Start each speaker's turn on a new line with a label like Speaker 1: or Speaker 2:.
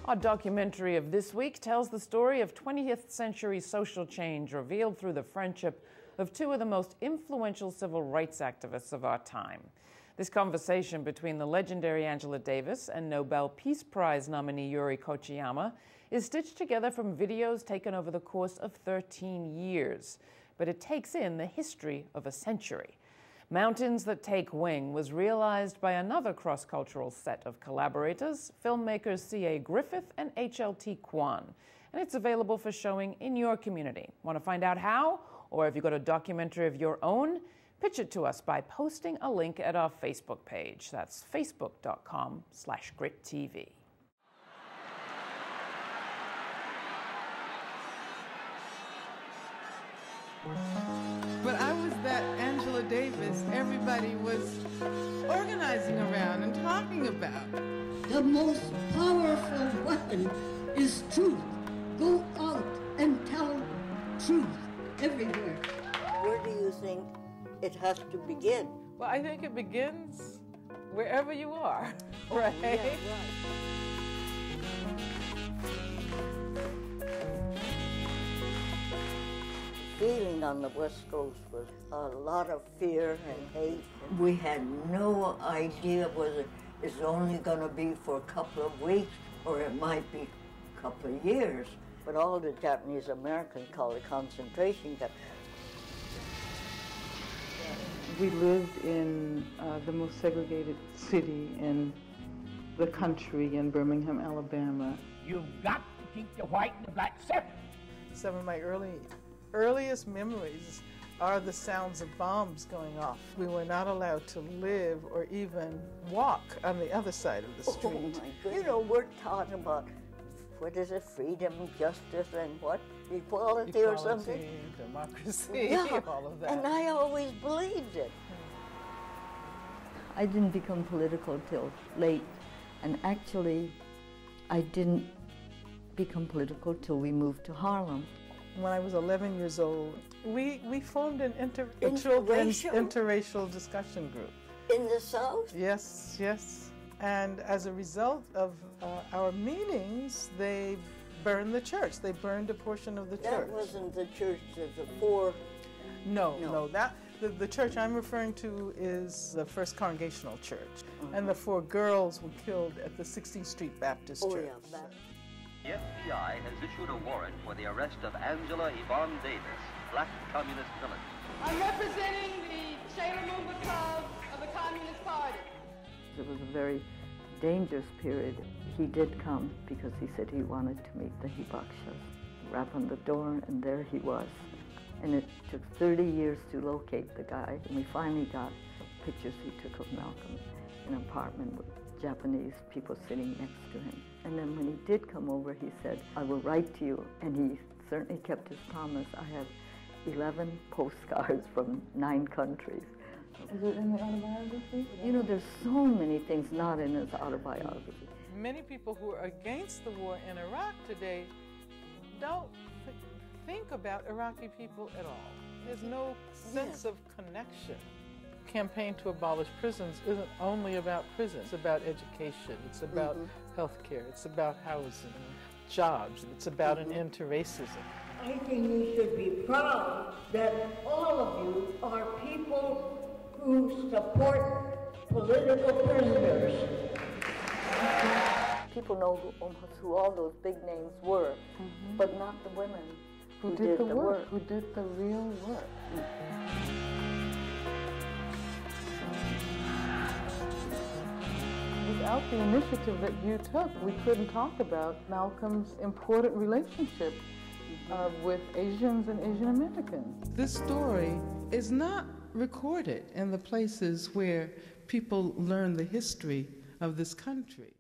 Speaker 1: Our documentary of this week tells the story of 20th century social change revealed through the friendship of two of the most influential civil rights activists of our time. This conversation between the legendary Angela Davis and Nobel Peace Prize nominee Yuri Kochiyama is stitched together from videos taken over the course of 13 years, but it takes in the history of a century. Mountains That Take Wing was realized by another cross-cultural set of collaborators, filmmakers C.A. Griffith and HLT Quan, and it's available for showing in your community. Want to find out how? Or if you've got a documentary of your own, pitch it to us by posting a link at our Facebook page. That's facebook.com/GRITtv.
Speaker 2: But I was that Angela Davis everybody was organizing around and talking about.
Speaker 3: The most powerful weapon is truth. Go out and tell truth everywhere.
Speaker 4: Where do you think it has to begin?
Speaker 2: Well, I think it begins wherever you are, right?
Speaker 4: Yeah, right. Feeling on the West Coast was a lot of fear and hate. We had no idea whether it's only going to be for a couple of weeks or it might be a couple of years. But all the Japanese Americans call it concentration camp.
Speaker 5: We lived in the most segregated city in the country, in Birmingham, Alabama.
Speaker 6: You've got to keep the white and the black separate.
Speaker 2: Some of my earliest memories are the sounds of bombs going off. We were not allowed to live or even walk on the other side of the street.
Speaker 4: Oh my goodness. You know, we're taught about, what is it, freedom, justice, and what? Equality or something?
Speaker 2: Democracy,
Speaker 4: yeah.
Speaker 2: all of that.
Speaker 4: And I always believed it.
Speaker 7: I didn't become political till late, and actually I didn't become political till we moved to Harlem.
Speaker 2: When I was 11 years old, we formed a children's interracial discussion group.
Speaker 4: In the South?
Speaker 2: Yes, yes. And as a result of our meetings, they burned the church. They burned a portion of the church.
Speaker 4: That wasn't the church of the four?
Speaker 2: No. The church I'm referring to is the First Congregational Church. And the 4 girls were killed at the 16th Street Baptist Church.
Speaker 4: Yeah,
Speaker 8: The FBI has issued a warrant for the arrest of Angela Yvonne Davis, black communist militant.
Speaker 9: I'm representing the Shaila Mumba Club of the Communist Party.
Speaker 7: It was a very dangerous period. He did come because he said he wanted to meet the Hibakshas. Rap on the door, and there he was. And it took 30 years to locate the guy, and we finally got pictures he took of Malcolm in an apartment with Japanese people sitting next to him. And then when he did come over, he said, I will write to you. And he certainly kept his promise. I have 11 postcards from 9 countries.
Speaker 5: Is it in the autobiography?
Speaker 7: You know, there's so many things not in his autobiography.
Speaker 2: Many people who are against the war in Iraq today don't think about Iraqi people at all. There's no sense of connection. Campaign to abolish prisons isn't only about prisons. It's about education. It's about healthcare. It's about housing, jobs. It's about an end to racism.
Speaker 3: I think you should be proud that all of you are people who support political prisoners.
Speaker 7: People know who all those big names were, but not the women who did the work.
Speaker 5: Who did the real work. Without the initiative that you took, we couldn't talk about Malcolm's important relationship with Asians and Asian Americans.
Speaker 2: This story is not recorded in the places where people learn the history of this country.